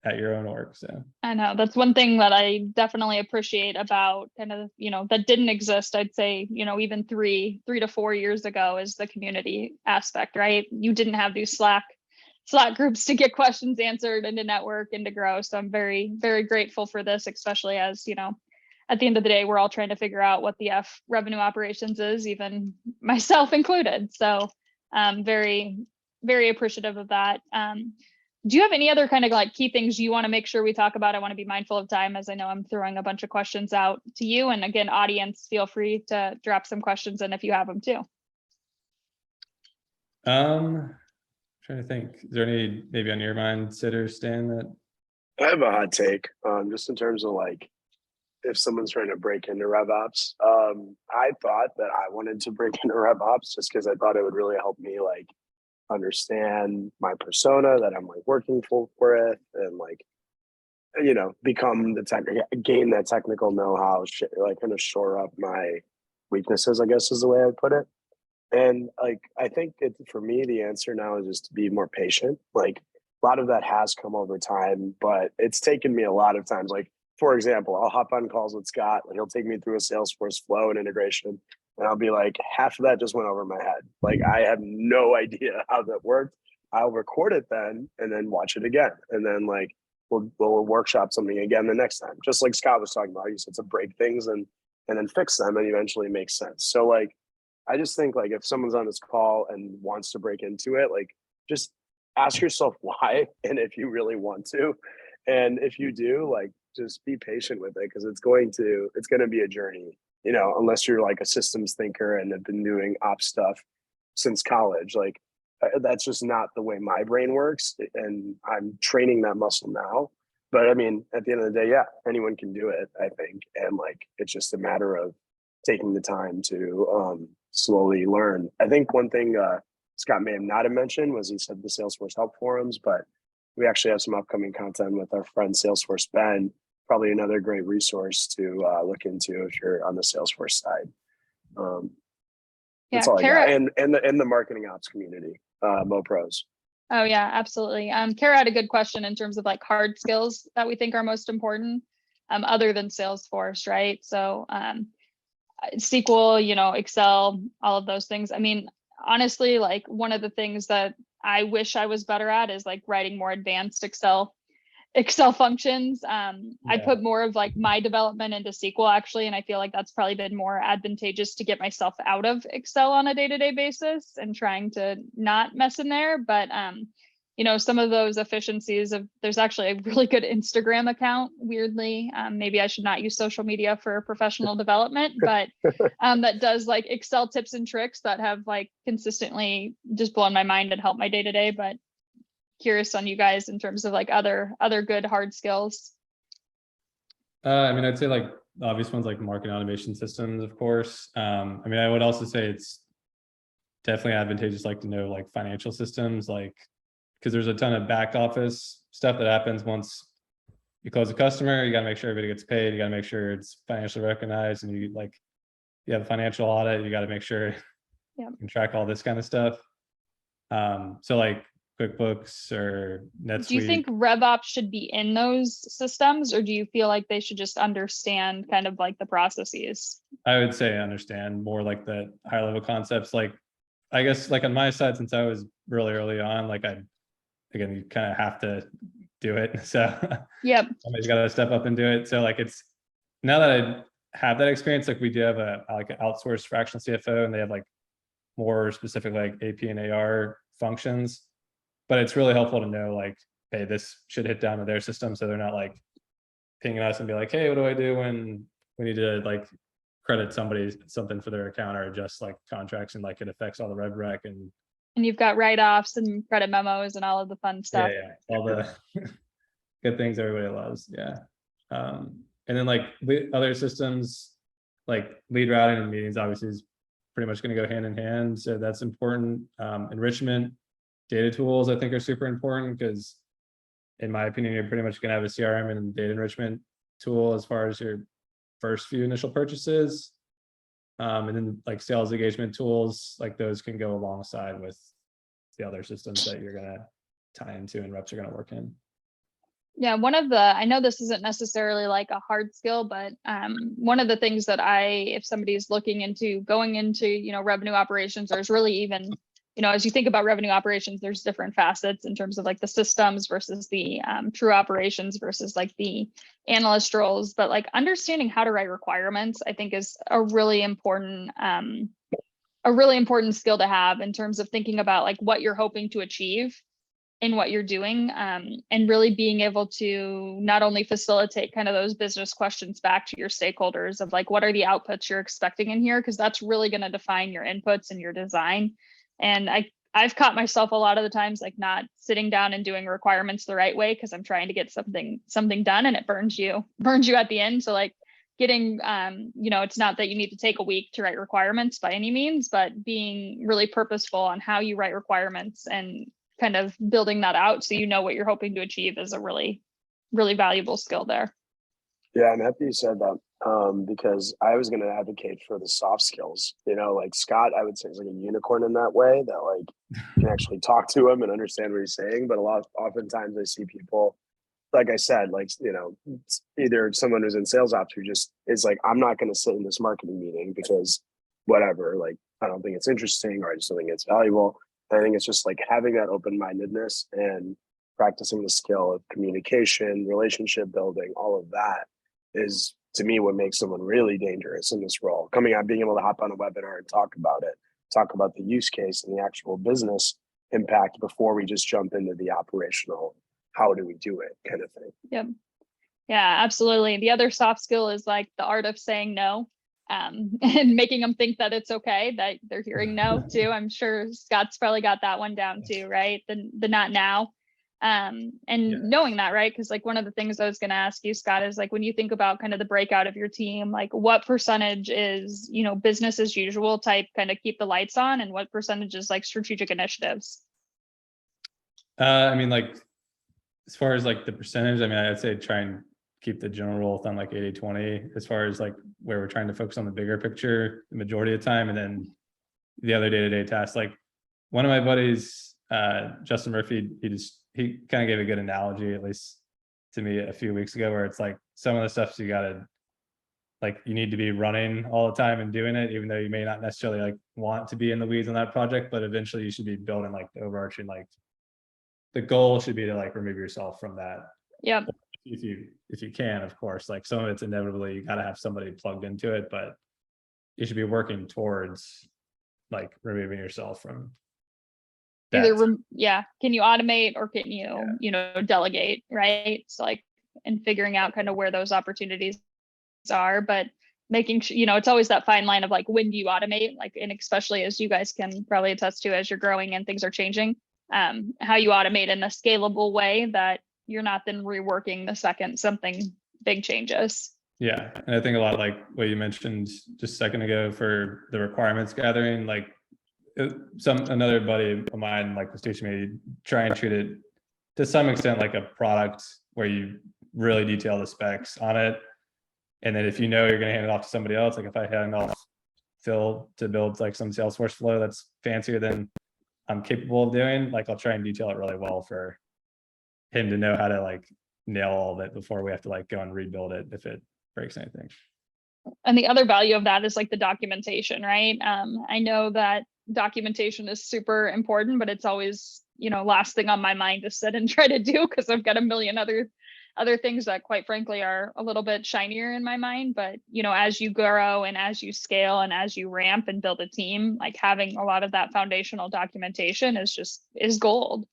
at your own work. So I know that's one thing that I definitely appreciate about kind of, that didn't exist. I'd say, even 3 to 4 years ago is the community aspect, right? You didn't have these Slack groups to get questions answered and to network and to grow. So I'm very, very grateful for this, especially as, at the end of the day, we're all trying to figure out what the F revenue operations is, even myself included. So very, very appreciative of that. Do you have any other kind of like key things you want to make sure we talk about? I want to be mindful of time, as I know I'm throwing a bunch of questions out to you. And again, audience, feel free to drop some questions in if you have them too. Trying to think, is there any maybe on your mind, Sid or Stan, that I have a hot take, just in terms of like if someone's trying to break into RevOps. I thought that I wanted to break into RevOps just because I thought it would really help me like understand my persona that I'm like working with, and like become gain that technical know-how, like kind of shore up my weaknesses, I guess is the way I put it. And like I think for me the answer now is just to be more patient. Like a lot of that has come over time, but it's taken me a lot of times. Like for example, I'll hop on calls with Scott and he'll take me through a Salesforce flow and integration, and I'll be like, half of that just went over my head. Like I have no idea how that worked. I'll record it then and then watch it again, and then like we'll workshop something again the next time. Just like Scott was talking about, you said to break things and then fix them and eventually make sense. So like I just think like if someone's on this call and wants to break into it, like just ask yourself why, and if you really want to, and if you do, like just be patient with it, because it's going to be a journey, unless you're like a systems thinker and have been doing ops stuff since college. Like that's just not the way my brain works, and I'm training that muscle now. But I mean, at the end of the day, yeah, anyone can do it, I think, and like it's just a matter of taking the time to slowly learn. I think one thing Scott may have not have mentioned was he said the Salesforce help forums, but we actually have some upcoming content with our friend Salesforce Ben. Probably another great resource to look into if you're on the Salesforce side. That's all Kara, I got. And the marketing ops community, MoPros. Oh yeah, absolutely. Kara had a good question in terms of like hard skills that we think are most important, other than Salesforce, right? So SQL, Excel, all of those things. I mean, honestly, like one of the things that I wish I was better at is like writing more advanced Excel functions. I put more of like my development into SQL actually, and I feel like that's probably been more advantageous to get myself out of Excel on a day-to-day basis and trying to not mess in there. But some of those efficiencies there's actually a really good Instagram account, weirdly. Maybe I should not use social media for professional development, but that does like Excel tips and tricks that have like consistently just blown my mind and helped my day-to-day. But curious on you guys in terms of like other good hard skills. I mean, I'd say like the obvious ones like marketing automation systems, of course. I mean, I would also say it's definitely advantageous, like to know like financial systems, like, because there's a ton of back office stuff that happens once you close a customer. You got to make sure everybody gets paid. You got to make sure it's financially recognized, and you like, you have a financial audit. You got to make sure Yep. you can track all this kind of stuff. So like QuickBooks or NetSuite. Do you think RevOps should be in those systems, or do you feel like they should just understand kind of like the processes? I would say understand more like the higher level concepts. Like, I guess like on my side, since I was really early on, like again, you kind of have to do it. So Yep. somebody's got to step up and do it. So like, it's now that I have that experience, like we do have a like an outsourced fractional CFO, and they have like more specific like AP and AR functions. But it's really helpful to know like, hey, this should hit down to their system, so they're not like pinging us and be like, hey, what do I do when we need to like credit somebody something for their account or adjust like contracts, and like it affects all the rev rec and you've got write-offs and credit memos and all of the fun stuff. yeah, all the good things everybody loves. Yeah. And then like other systems like lead routing and meetings obviously is pretty much going to go hand in hand, so that's important. Enrichment data tools I think are super important, because in my opinion, you're pretty much going to have a CRM and data enrichment tool as far as your first few initial purchases. And then like sales engagement tools, like those can go alongside with the other systems that you're going to tie into and reps are going to work in. Yeah, I know this isn't necessarily like a hard skill, but one of the things that if somebody's looking into going into, revenue operations, or is really even, as you think about revenue operations, there's different facets in terms of like the systems versus the true operations versus like the analyst roles. But like understanding how to write requirements, I think is a really important skill to have in terms of thinking about like what you're hoping to achieve in what you're doing, and really being able to not only facilitate kind of those business questions back to your stakeholders of like, what are the outputs you're expecting in here? Because that's really going to define your inputs and your design. And I've caught myself a lot of the times like not sitting down and doing requirements the right way because I'm trying to get something done, and it burns you at the end. So like getting, it's not that you need to take a week to write requirements by any means, but being really purposeful on how you write requirements and kind of building that out so you know what you're hoping to achieve is a really, really valuable skill there. Yeah, I'm happy you said that, because I was going to advocate for the soft skills. Like Scott, I would say is like a unicorn in that way, that like you can actually talk to him and understand what he's saying. But oftentimes I see people, like I said, like, either someone who's in sales ops who just is like, I'm not going to sit in this marketing meeting because whatever, like, I don't think it's interesting, or I just don't think it's valuable. I think it's just like having that open-mindedness and practicing the skill of communication, relationship building, all of that is, to me, what makes someone really dangerous in this role. Coming out, being able to hop on a webinar and talk about it, talk about the use case and the actual business impact before we just jump into the operational, how do we do it kind of thing. Yep. Yeah, absolutely. The other soft skill is like the art of saying no. And making them think that it's okay, that they're hearing no too. I'm sure Scott's probably got that one down too, right? The not now. And knowing that, right? Because like one of the things I was going to ask you, Scott, is like when you think about kind of the breakout of your team, like what percentage is, business as usual type, kind of keep the lights on, and what percentage is like strategic initiatives? I mean, like as far as like the percentage, I mean, I'd say try and keep the general rule of thumb like 80-20 as far as like where we're trying to focus on the bigger picture the majority of the time, and then the other day-to-day tasks. Like one of my buddies, Justin Murphy, he kind of gave a good analogy, at least to me a few weeks ago, where it's like some of the stuff you need to be running all the time and doing it, even though you may not necessarily like want to be in the weeds on that project, but eventually you should be building like the overarching, like the goal should be to like remove yourself from that. Yep. If you can, of course, like some of it's inevitably you got to have somebody plugged into it, but you should be working towards like removing yourself from that. Can you automate, or can you delegate, right? So like, and figuring out kind of where those opportunities are, but making sure, it's always that fine line of like, when do you automate, like, and especially as you guys can probably attest to as you're growing and things are changing, how you automate in a scalable way that you're not then reworking the second something big changes. Yeah. And I think a lot like what you mentioned just a second ago for the requirements gathering, like another buddy of mine like was teaching me try and treat it to some extent like a product where you really detail the specs on it. And then if you know you're going to hand it off to somebody else, like if I hand off Phil to build like some Salesforce flow that's fancier than I'm capable of doing, like I'll try and detail it really well for him to know how to like nail all of it before we have to like go and rebuild it if it breaks anything. And the other value of that is like the documentation, right? I know that documentation is super important, but it's always, last thing on my mind to sit and try to do because I've got a million other things that quite frankly are a little bit shinier in my mind. But, as you grow and as you scale and as you ramp and build a team, like having a lot of that foundational documentation is gold,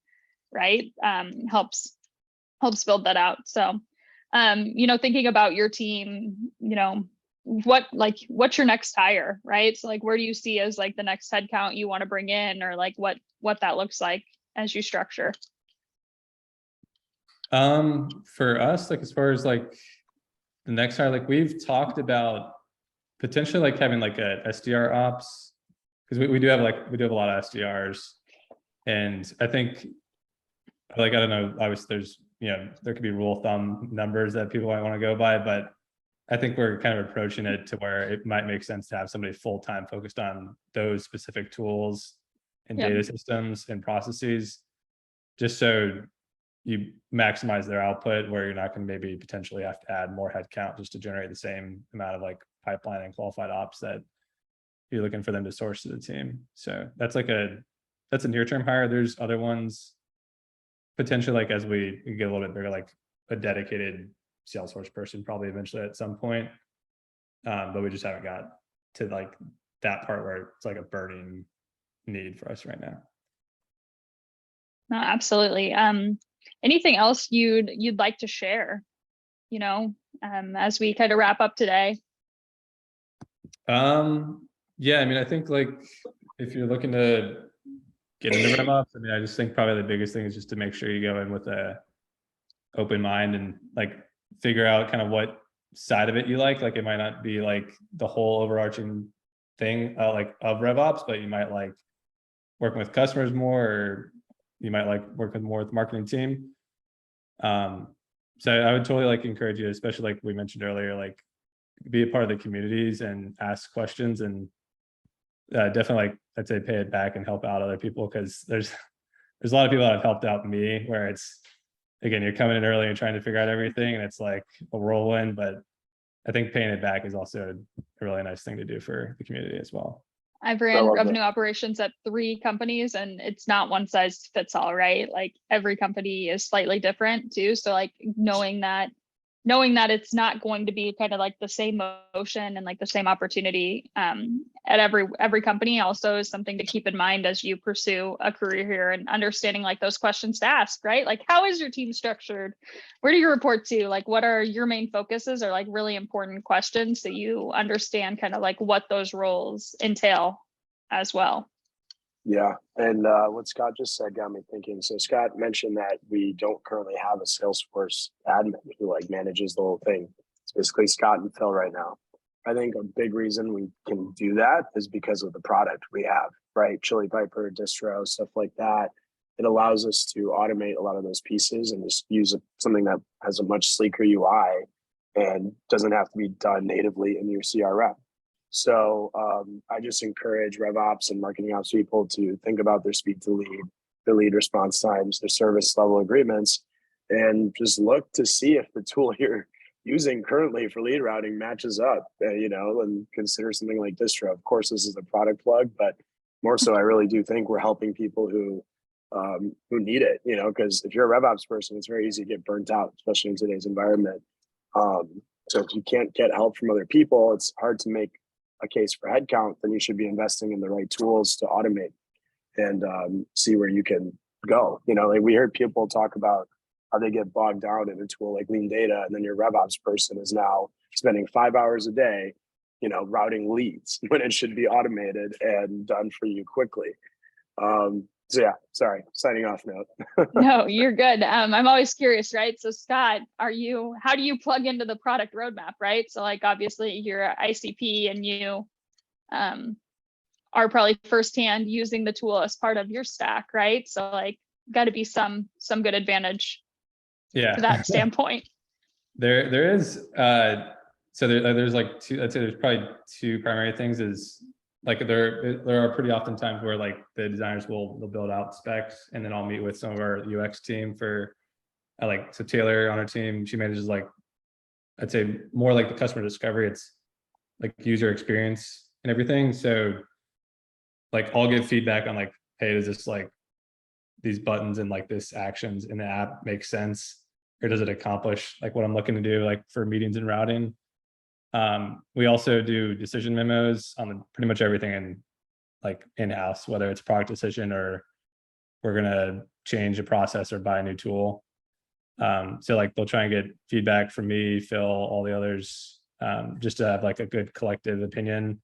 right? Helps build that out. So, thinking about your team, what's your next hire, right? So like, where do you see as like the next headcount you want to bring in, or like what that looks like as you structure? For us, like as far as like the next hire, like we've talked about potentially like having like a SDR ops, because we do have a lot of SDRs, and I think like I don't know, obviously there's there could be rule of thumb numbers that people might want to go by, but I think we're kind of approaching it to where it might make sense to have somebody full-time focused on those specific tools and data systems and processes, just so you maximize their output, where you're not going to maybe potentially have to add more headcount just to generate the same amount of like pipeline and qualified ops that you're looking for them to source to the team. So that's a near-term hire. There's other ones potentially, like as we get a little bit bigger, like a dedicated Salesforce person probably eventually at some point, but we just haven't got to like that part where it's like a burning need for us right now. No, absolutely. Anything else you'd like to share, as we kind of wrap up today? Yeah, I mean, I think like if you're looking to get into RevOps, I mean, I just think probably the biggest thing is just to make sure you go in with a open mind and like figure out kind of what side of it you like. Like it might not be like the whole overarching thing like of RevOps, but you might like working with customers more, or you might like working more with the marketing team. So I would totally like encourage you, especially like we mentioned earlier, like be a part of the communities and ask questions, and definitely like I'd say pay it back and help out other people, because there's a lot of people that have helped out me where it's, again, you're coming in early and trying to figure out everything and it's like a whirlwind, but I think paying it back is also a really nice thing to do for the community as well. I've ran revenue operations at 3 companies, and it's not one size fits all, right? Like every company is slightly different too. So like knowing that it's not going to be kind of like the same motion and like the same opportunity at every company also is something to keep in mind as you pursue a career here, and understanding like those questions to ask, right? Like, how is your team structured? Where do you report to? Like, what are your main focuses, are like really important questions so you understand kind of like what those roles entail as well. Yeah, and what Scott just said got me thinking. So Scott mentioned that we don't currently have a Salesforce admin who like manages the whole thing. It's basically Scott and Phil right now. I think a big reason we can do that is because of the product we have, right? Chili Piper, distro, stuff like that. It allows us to automate a lot of those pieces and just use something that has a much sleeker UI and doesn't have to be done natively in your CRM. So I just encourage RevOps and marketing ops people to think about their speed to lead, their lead response times, their service level agreements, and just look to see if the tool you're using currently for lead routing matches up, and consider something like distro. Of course, this is a product plug, but more so, I really do think we're helping people who need it, because if you're a RevOps person, it's very easy to get burnt out, especially in today's environment. So if you can't get help from other people, it's hard to make a case for headcount. Then you should be investing in the right tools to automate and see where you can go. Like we heard people talk about how they get bogged down in a tool like Lean Data, and then your RevOps person is now spending 5 hours a day, routing leads when it should be automated and done for you quickly. So yeah, sorry, signing off now. No, you're good. I'm always curious, right? So Scott, how do you plug into the product roadmap, right? So like, obviously you're ICP and you are probably firsthand using the tool as part of your stack, right? So like got to be some good advantage Yeah. to that standpoint. There is so there's like two, I'd say there's probably two primary things. Is like there are pretty often times where like the designers they'll build out specs, and then I'll meet with some of our UX team for like, so Taylor on our team, she manages like, I'd say more like the customer discovery. It's like user experience and everything. So like I'll give feedback on like, hey, does this like these buttons and like this actions in the app make sense, or does it accomplish like what I'm looking to do, like for meetings and routing? We also do decision memos on pretty much everything in like in-house, whether it's product decision or we're gonna change a process or buy a new tool. So like they'll try and get feedback from me, Phil, all the others, just to have like a good collective opinion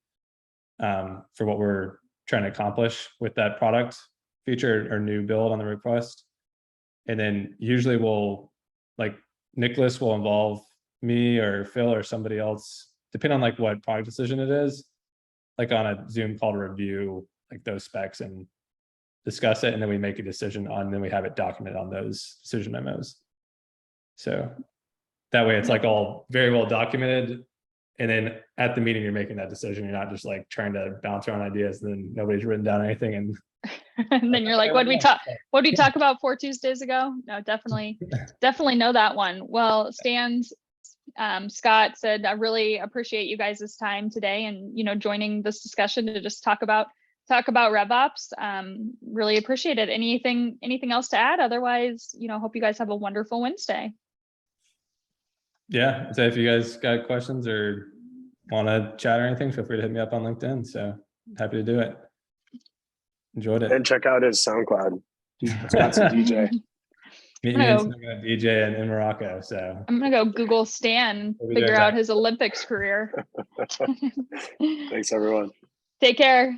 for what we're trying to accomplish with that product feature or new build on the request. And then usually we'll like Nicholas will involve me or Phil or somebody else, depending on like what product decision it is, like on a Zoom call to review like those specs and discuss it, and then we make a decision on, then we have it documented on those decision memos. So that way it's like all very well documented, and then at the meeting you're making that decision. You're not just like trying to bounce around ideas and then nobody's written down anything, and And then you're like, what did we talk about 4 Tuesdays ago? No, definitely know that one. Well, Stan's Scott said, I really appreciate you guys' time today and, joining this discussion to just talk about RevOps. Really appreciate it. Anything else to add? Otherwise, hope you guys have a wonderful Wednesday. yeah. So if you guys got questions or want to chat or anything, feel free to hit me up on LinkedIn. So happy to do it. Enjoyed it. And check out his SoundCloud. Scott's a DJ. Me and Stan got a DJ in Morocco. So I'm gonna go Google Stan and We'll be figure there, out Jack. his Olympics career. Thanks, everyone. Take care.